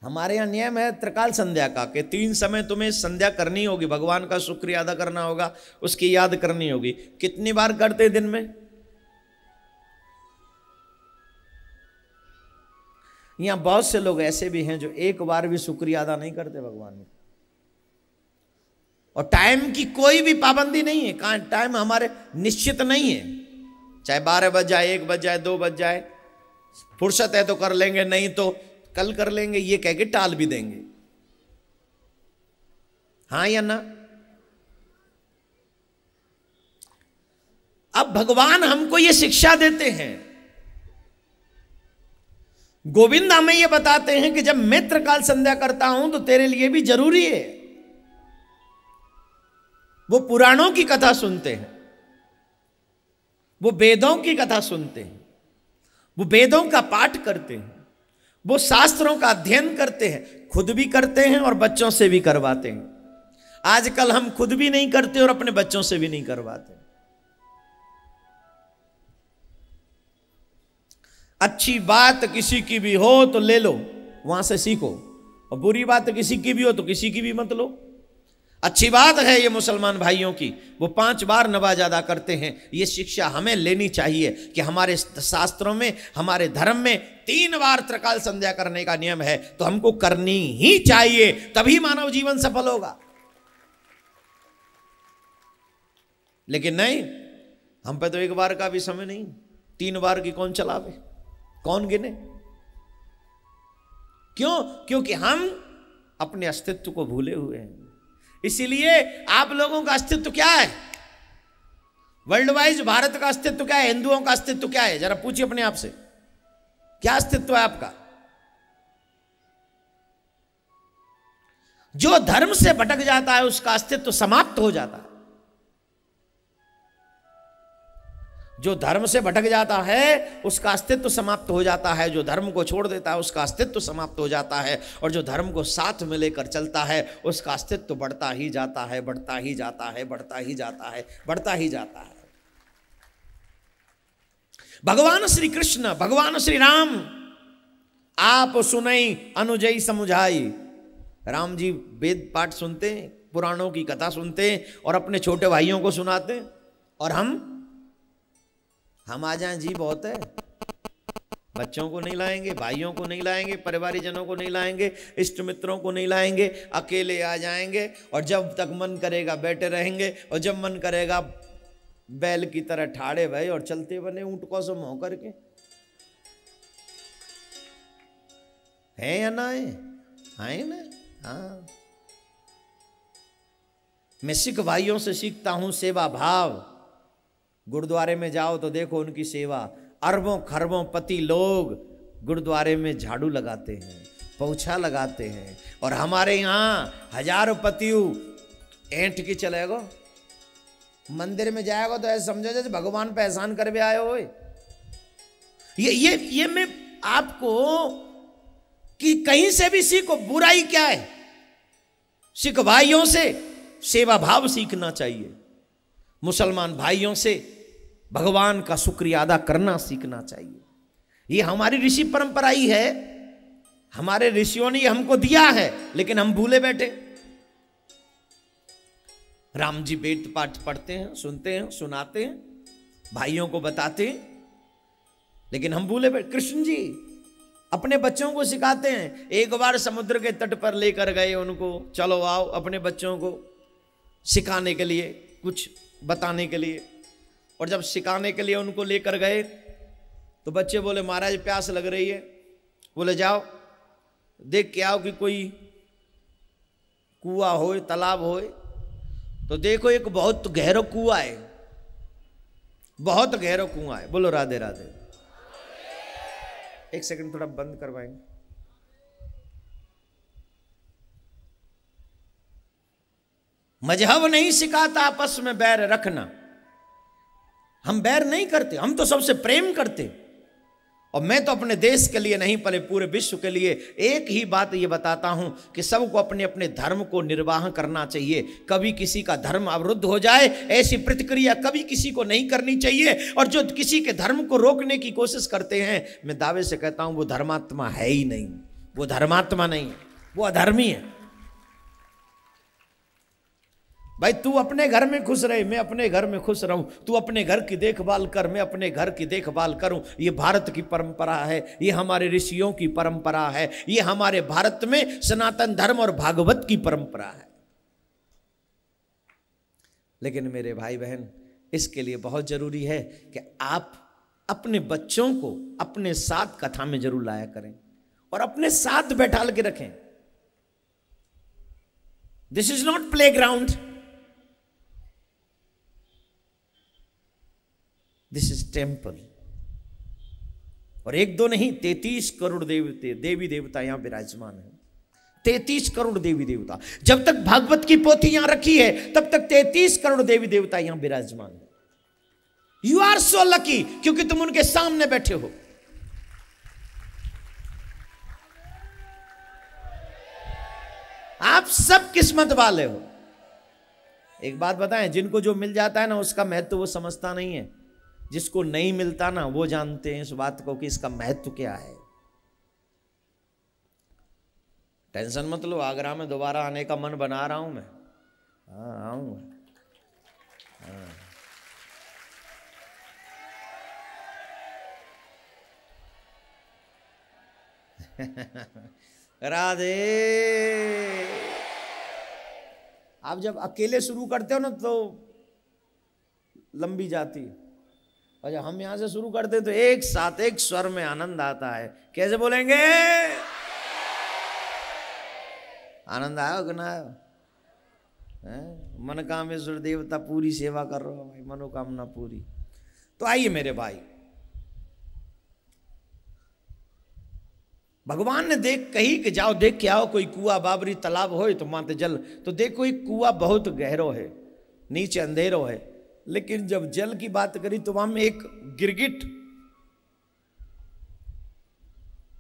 हमारे यहाँ नियम है त्रिकाल संध्या का कि 3 समय तुम्हें संध्या करनी होगी, भगवान का शुक्रिया अदा करना होगा, उसकी याद करनी होगी। कितनी बार करते दिन में? यहाँ बहुत से लोग ऐसे भी हैं जो एक बार भी शुक्रिया अदा नहीं करते भगवान का। और टाइम की कोई भी पाबंदी नहीं है, कहाँ टाइम हमारे निश्चित नहीं है, चाहे 12 बज जाए, 1 बज जाए, 2 बज जाए, फुर्सत है तो कर लेंगे, नहीं तो कल कर लेंगे, ये कह के टाल भी देंगे। हाँ या ना? अब भगवान हमको ये शिक्षा देते हैं, गोविंद हमें ये बताते हैं कि जब मैं त्रिकाल संध्या करता हूं तो तेरे लिए भी जरूरी है। वो पुराणों की कथा सुनते हैं, वो वेदों की कथा सुनते हैं, वो वेदों का पाठ करते हैं, वो शास्त्रों का अध्ययन करते हैं, खुद भी करते हैं और बच्चों से भी करवाते हैं। आजकल हम खुद भी नहीं करते और अपने बच्चों से भी नहीं करवाते। अच्छी बात किसी की भी हो तो ले लो, वहां से सीखो, और बुरी बात किसी की भी हो तो किसी की भी मत लो। अच्छी बात है ये मुसलमान भाइयों की, वो 5 बार नमाज अदा करते हैं। ये शिक्षा हमें लेनी चाहिए कि हमारे शास्त्रों में, हमारे धर्म में 3 बार त्रिकाल संध्या करने का नियम है, तो हमको करनी ही चाहिए, तभी मानव जीवन सफल होगा। लेकिन नहीं, हम पे तो 1 बार का भी समय नहीं, 3 बार की कौन चलावे, कौन गिने? क्यों? क्योंकि हम अपने अस्तित्व को भूले हुए हैं। इसीलिए आप लोगों का अस्तित्व क्या है? वर्ल्ड वाइज भारत का अस्तित्व क्या है? हिंदुओं का अस्तित्व क्या है? जरा पूछिए अपने आप से, क्या अस्तित्व है आपका? जो धर्म से भटक जाता है उसका अस्तित्व समाप्त हो जाता है। जो धर्म से भटक जाता है उसका अस्तित्व समाप्त हो जाता है, जो धर्म को छोड़ देता है उसका अस्तित्व समाप्त हो जाता है, और जो धर्म को साथ में लेकर चलता है उसका अस्तित्व बढ़ता ही जाता है, बढ़ता ही जाता है, बढ़ता ही जाता है, बढ़ता ही जाता है। भगवान श्री कृष्ण, भगवान श्री राम, आप सुनई अनुजई समुझाई। राम जी वेद पाठ सुनते हैं, पुराणों की कथा सुनते हैं और अपने छोटे भाइयों को सुनाते हैं, और हम आ जाएं जी बहुत है। बच्चों को नहीं लाएंगे, भाइयों को नहीं लाएंगे, परिवारजनों को नहीं लाएंगे, इष्ट मित्रों को नहीं लाएंगे, अकेले आ जाएंगे और जब तक मन करेगा बैठे रहेंगे, और जब मन करेगा बैल की तरह ठाड़े भय और चलते बने ऊंट को सो मोह करके। है या ना है ना? हाँ, मैं सिख भाइयों से सीखता हूं सेवा भाव। गुरुद्वारे में जाओ तो देखो उनकी सेवा, अरबों खरबों पति लोग गुरुद्वारे में झाड़ू लगाते हैं, पोछा लगाते हैं, और हमारे यहाँ 1000 पतियु ऐंठ के चलेगा। मंदिर में जाएगा तो ऐसे समझो जैसे भगवान पे एहसान कर भी आए हो। ये मैं आपको कि कहीं से भी सीखो, बुराई क्या है? सिख भाइयों से सेवा भाव सीखना चाहिए, मुसलमान भाइयों से भगवान का शुक्रिया अदा करना सीखना चाहिए। ये हमारी ऋषि परंपरा ही है, हमारे ऋषियों ने हमको दिया है, लेकिन हम भूले बैठे। राम जी वेद पाठ पढ़ते हैं, सुनते हैं, सुनाते हैं, भाइयों को बताते हैं, लेकिन हम भूले बैठे। कृष्ण जी अपने बच्चों को सिखाते हैं। एक बार समुद्र के तट पर लेकर गए उनको, चलो आओ, अपने बच्चों को सिखाने के लिए, कुछ बताने के लिए। और जब सिखाने के लिए उनको लेकर गए तो बच्चे बोले महाराज प्यास लग रही है। बोले जाओ देख के आओ कि कोई कुआं हो, तालाब हो। तो देखो एक बहुत गहरा कुआं है, बहुत गहरा कुआं है। बोलो राधे राधे। एक सेकंड थोड़ा बंद करवाएंगे। मजहब नहीं सिखाता आपस में बैर रखना। हम बैर नहीं करते, हम तो सबसे प्रेम करते। और मैं तो अपने देश के लिए नहीं पले पूरे विश्व के लिए एक ही बात ये बताता हूं कि सबको अपने अपने धर्म को निर्वाह करना चाहिए। कभी किसी का धर्म अवरुद्ध हो जाए ऐसी प्रतिक्रिया कभी किसी को नहीं करनी चाहिए। और जो किसी के धर्म को रोकने की कोशिश करते हैं, मैं दावे से कहता हूं वो धर्मात्मा है ही नहीं। वो धर्मात्मा नहीं है, वो अधर्मी है। भाई तू अपने घर में खुश रहे, मैं अपने घर में खुश रहूं, तू अपने घर की देखभाल कर, मैं अपने घर की देखभाल करूं। ये भारत की परंपरा है, ये हमारे ऋषियों की परंपरा है, ये हमारे भारत में सनातन धर्म और भागवत की परंपरा है। लेकिन मेरे भाई बहन, इसके लिए बहुत जरूरी है कि आप अपने बच्चों को अपने साथ कथा में जरूर लाया करें और अपने साथ बैठाल के रखें। This is not play ground, this is temple. और एक दो नहीं, 33 करोड़ देवी देवता यहां विराजमान है। 33 करोड़ देवी देवता। जब तक भागवत की पोथी यहां रखी है तब तक 33 करोड़ देवी देवता यहां विराजमान है। यू आर सो लकी, क्योंकि तुम उनके सामने बैठे हो। आप सब किस्मत वाले हो। एक बात बताएं, जिनको जो मिल जाता है ना उसका महत्व वो समझता नहीं है, जिसको नहीं मिलता ना वो जानते हैं इस बात को कि इसका महत्व क्या है। टेंशन मत लो, आगरा में दोबारा आने का मन बना रहा हूं मैं। हाँ आऊंगा। राधे। आप जब अकेले शुरू करते हो ना तो लंबी जाती है, और जब हम यहां से शुरू करते हैं तो एक साथ एक स्वर में आनंद आता है। कैसे बोलेंगे? आनंद आयो कि ना आयो? मनकामेश्वर देवता पूरी सेवा कर रहे हो भाई, मनोकामना पूरी। तो आइए मेरे भाई, भगवान ने देख कही कि जाओ देख के आओ, कोई कुआ बाबरी तालाब हो तो माते जल। तो देखो एक कुआ बहुत गहरो है, नीचे अंधेरो है, लेकिन जब जल की बात करी तो वहां में एक गिरगिट,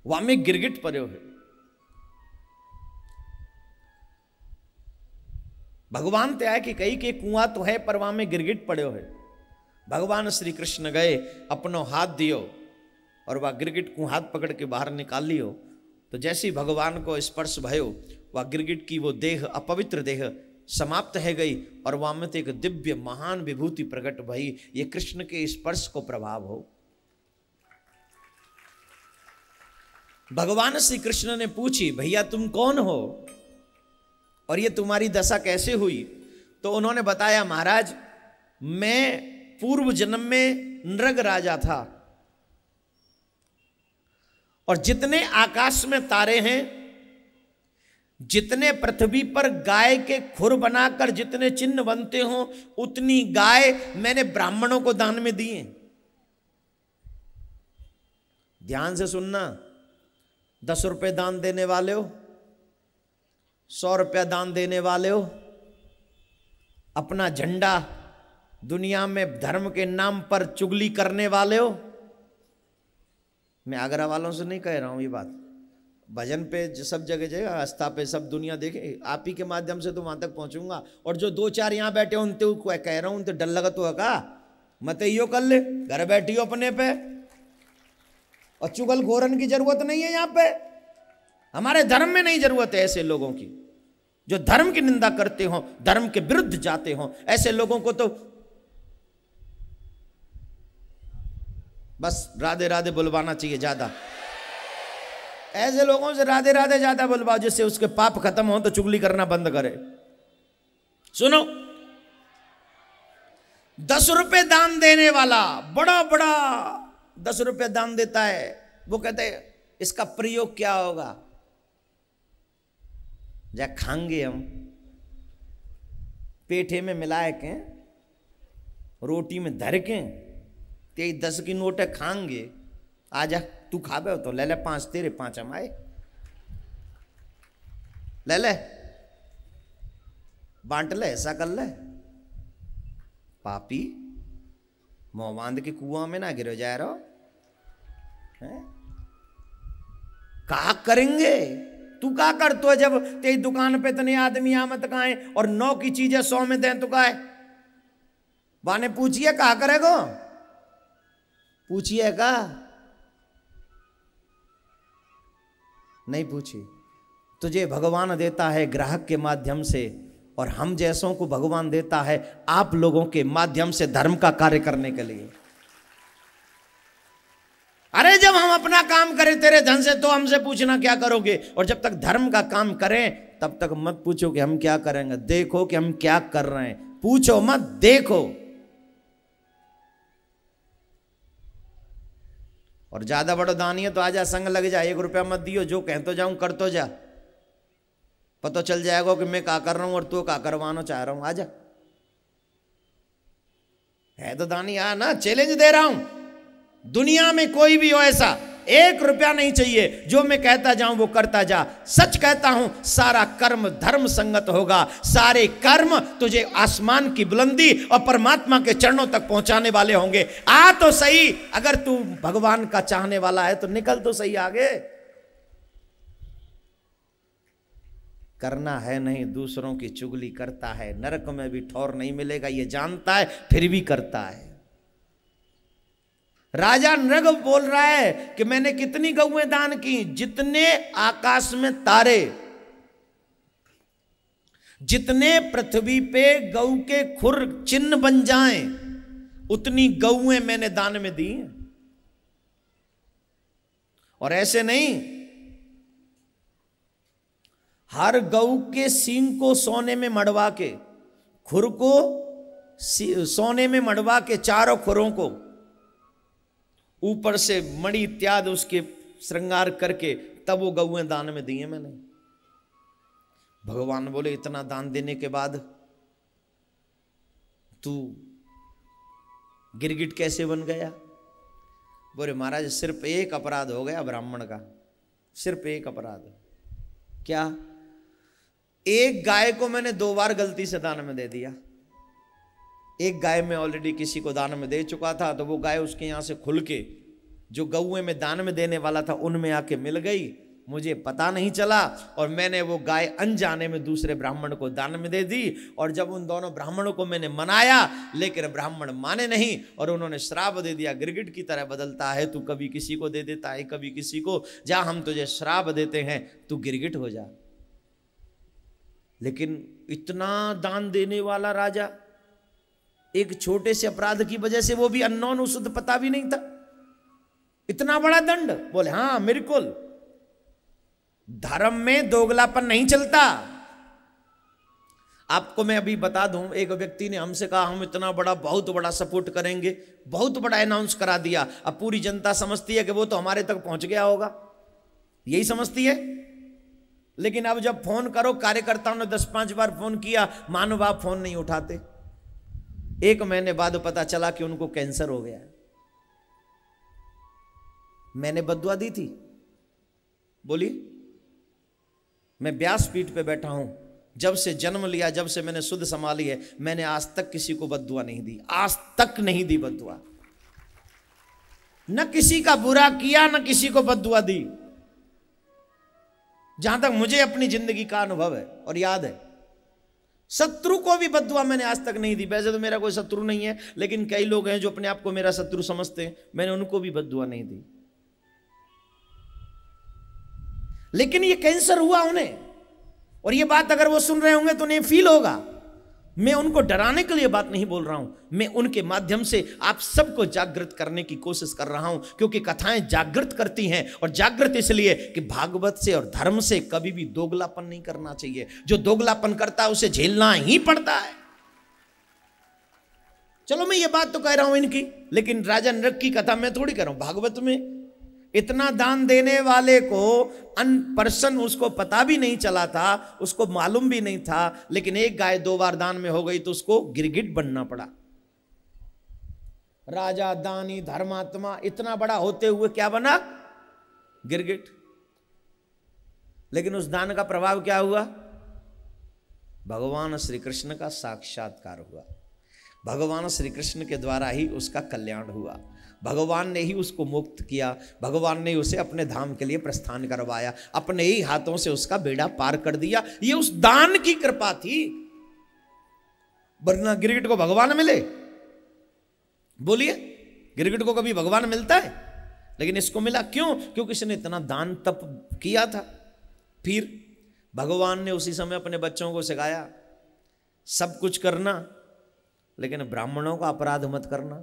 वहां में गिरगिट पड़े है। भगवान ते आए कि कही के कुआं तो है पर वहां में गिरगिट पड़े है। भगवान श्री कृष्ण गए, अपनो हाथ दियो और वह गिरगिट को हाथ पकड़ के बाहर निकाल लियो। तो जैसे ही भगवान को स्पर्श भयो, वह गिरगिट की वो देह, अपवित्र देह समाप्त है गई और वहां में एक दिव्य महान विभूति प्रकट भई। ये कृष्ण के स्पर्श को प्रभाव हो। भगवान श्री कृष्ण ने पूछी, भैया तुम कौन हो और ये तुम्हारी दशा कैसे हुई? तो उन्होंने बताया, महाराज मैं पूर्व जन्म में नृग राजा था और जितने आकाश में तारे हैं, जितने पृथ्वी पर गाय के खुर बनाकर जितने चिन्ह बनते हो, उतनी गाय मैंने ब्राह्मणों को दान में दी है। ध्यान से सुनना, 10 रुपए दान देने वाले हो, 100 रुपया दान देने वाले हो, अपना झंडा दुनिया में धर्म के नाम पर चुगली करने वाले हो। मैं आगरा वालों से नहीं कह रहा हूं ये बात, भजन पे सब जगह जगह आस्था पे सब दुनिया देखे, आप ही के माध्यम से तो वहां तक पहुंचूंगा। और जो 2-4 यहां बैठे हो उनते कह रहा हूं, उनते डर लगा तो का मत यो कर ले, घर बैठियो अपने पे, और चुगल घोरन की जरूरत नहीं है। यहां पे हमारे धर्म में नहीं जरूरत है ऐसे लोगों की, जो धर्म की निंदा करते हो, धर्म के विरुद्ध जाते हो। ऐसे लोगों को तो बस राधे राधे बुलवाना चाहिए ज्यादा। ऐसे लोगों से राधे राधे ज्यादा बुलवाओ जिससे उसके पाप खत्म हो, तो चुगली करना बंद करे। सुनो, 10 रुपए दान देने वाला बड़ा बड़ा 10 रुपए दान देता है, वो कहते हैं इसका प्रयोग क्या होगा? जा खाएंगे हम, पेठे में मिलाए के रोटी में धर के, ते 10 की नोट है खाएंगे। आजा तू खाबे हो तो ले ले 5 तेरे 5 हम आए, ले ले बांट ले, ऐसा कर ले। पापी मुंह बांध के कुआं में ना गिरो जा रहा है। कहा करेंगे तू का कर, तो जब तेरी दुकान पे इतने आदमी आमत का है और 9 की चीजें 100 में दें तो का है? बाने पूछिए कहा करेगो, पूछिए का नहीं पूछी। तुझे भगवान देता है ग्राहक के माध्यम से, और हम जैसों को भगवान देता है आप लोगों के माध्यम से धर्म का कार्य करने के लिए। अरे जब हम अपना काम करें तेरे धन से तो हमसे पूछना क्या करोगे, और जब तक धर्म का काम करें तब तक मत पूछो कि हम क्या करेंगे, देखो कि हम क्या कर रहे हैं। पूछो मत, देखो। और ज्यादा बड़ा दानी है तो आजा संग लग जा, 1 रुपया मत दियो, जो कह तो जाऊं कर तो जा, पता चल जाएगा कि मैं क्या कर रहा हूं और तू क्या करवाना चाह रहा हूं। आजा, है तो दानी, आ ना, चैलेंज दे रहा हूं। दुनिया में कोई भी हो ऐसा, 1 रुपया नहीं चाहिए, जो मैं कहता जाऊं वो करता जा। सच कहता हूं, सारा कर्म धर्म संगत होगा। सारे कर्म तुझे आसमान की बुलंदी और परमात्मा के चरणों तक पहुंचाने वाले होंगे। आ तो सही, अगर तू भगवान का चाहने वाला है तो निकल तो सही आगे। करना है नहीं, दूसरों की चुगली करता है, नरक में भी ठौर नहीं मिलेगा, ये जानता है फिर भी करता है। राजा नृग बोल रहा है कि मैंने कितनी गौएं दान की, जितने आकाश में तारे, जितने पृथ्वी पे गौ के खुर चिन्ह बन जाएं, उतनी गौएं मैंने दान में दी। और ऐसे नहीं, हर गौ के सींग को सोने में मड़वा के, खुर को सोने में मड़वा के, चारों खुरों को ऊपर से मणि इत्यादि उसके श्रृंगार करके तब वो गौएं दान में दी हैं मैंने। भगवान बोले इतना दान देने के बाद तू गिरगिट कैसे बन गया? बोले महाराज सिर्फ एक अपराध हो गया ब्राह्मण का, सिर्फ एक अपराध। क्या? एक गाय को मैंने 2 बार गलती से दान में दे दिया। एक गाय में ऑलरेडी किसी को दान में दे चुका था, तो वो गाय उसके यहां से खुल के जो गौएं में दान में देने वाला था उनमें आके मिल गई, मुझे पता नहीं चला, और मैंने वो गाय अनजाने में दूसरे ब्राह्मण को दान में दे दी। और जब उन दोनों ब्राह्मणों को मैंने मनाया, लेकिन ब्राह्मण माने नहीं और उन्होंने श्राप दे दिया। गिरगिट की तरह बदलता है तू, कभी किसी को दे देता है कभी किसी को। जा, हम तुझे श्राप देते हैं, तू गिरगिट हो जा। लेकिन इतना दान देने वाला राजा, एक छोटे से अपराध की वजह से, वो भी अननोन, शुद्ध पता भी नहीं था, इतना बड़ा दंड। बोले हाँ बिल्कुल, धर्म में दोगलापन नहीं चलता। आपको मैं अभी बता दूं, एक व्यक्ति ने हमसे कहा हम इतना बड़ा, बहुत बड़ा सपोर्ट करेंगे, बहुत बड़ा अनाउंस करा दिया। अब पूरी जनता समझती है कि वो तो हमारे तक पहुंच गया होगा, यही समझती है। लेकिन अब जब फोन करो, कार्यकर्ताओं ने 10-5 बार फोन किया, मानो आप फोन नहीं उठाते। 1 महीने बाद पता चला कि उनको कैंसर हो गया। मैंने बद्दुआ दी थी? बोलिए। मैं व्यासपीठ पे बैठा हूं, जब से जन्म लिया, जब से मैंने शुद्ध संभाली है, मैंने आज तक किसी को बद्दुआ नहीं दी, आज तक नहीं दी बद्दुआ। न किसी का बुरा किया, न किसी को बद्दुआ दी, जहां तक मुझे अपनी जिंदगी का अनुभव है और याद है। शत्रु को भी बद्दुआ मैंने आज तक नहीं दी। वैसे तो मेरा कोई शत्रु नहीं है, लेकिन कई लोग हैं जो अपने आप को मेरा शत्रु समझते हैं, मैंने उनको भी बद्दुआ नहीं दी। लेकिन ये कैंसर हुआ उन्हें, और ये बात अगर वो सुन रहे होंगे तो उन्हें फील होगा। मैं उनको डराने के लिए बात नहीं बोल रहा हूं, मैं उनके माध्यम से आप सबको जागृत करने की कोशिश कर रहा हूं, क्योंकि कथाएं जागृत करती हैं। और जागृत इसलिए कि भागवत से और धर्म से कभी भी दोगलापन नहीं करना चाहिए। जो दोगलापन करता है उसे झेलना ही पड़ता है। चलो मैं ये बात तो कह रहा हूं इनकी, लेकिन राजा नृग की कथा मैं थोड़ी कह रहा हूं। भागवत में इतना दान देने वाले को अनपर्सन, उसको पता भी नहीं चला था, उसको मालूम भी नहीं था, लेकिन एक गाय 2 बार दान में हो गई तो उसको गिरगिट बनना पड़ा। राजा, दानी, धर्मात्मा, इतना बड़ा होते हुए क्या बना? गिरगिट। लेकिन उस दान का प्रभाव क्या हुआ? भगवान श्री कृष्ण का साक्षात्कार हुआ। भगवान श्री कृष्ण के द्वारा ही उसका कल्याण हुआ। भगवान ने ही उसको मुक्त किया। भगवान ने उसे अपने धाम के लिए प्रस्थान करवाया, अपने ही हाथों से उसका बेड़ा पार कर दिया। ये उस दान की कृपा थी, वरना गिरगिट को भगवान मिले? बोलिए, गिरगिट को कभी भगवान मिलता है? लेकिन इसको मिला। क्यों? क्योंकि इसने इतना दान तप किया था। फिर भगवान ने उसी समय अपने बच्चों को सिखाया, सब कुछ करना लेकिन ब्राह्मणों का अपराध मत करना।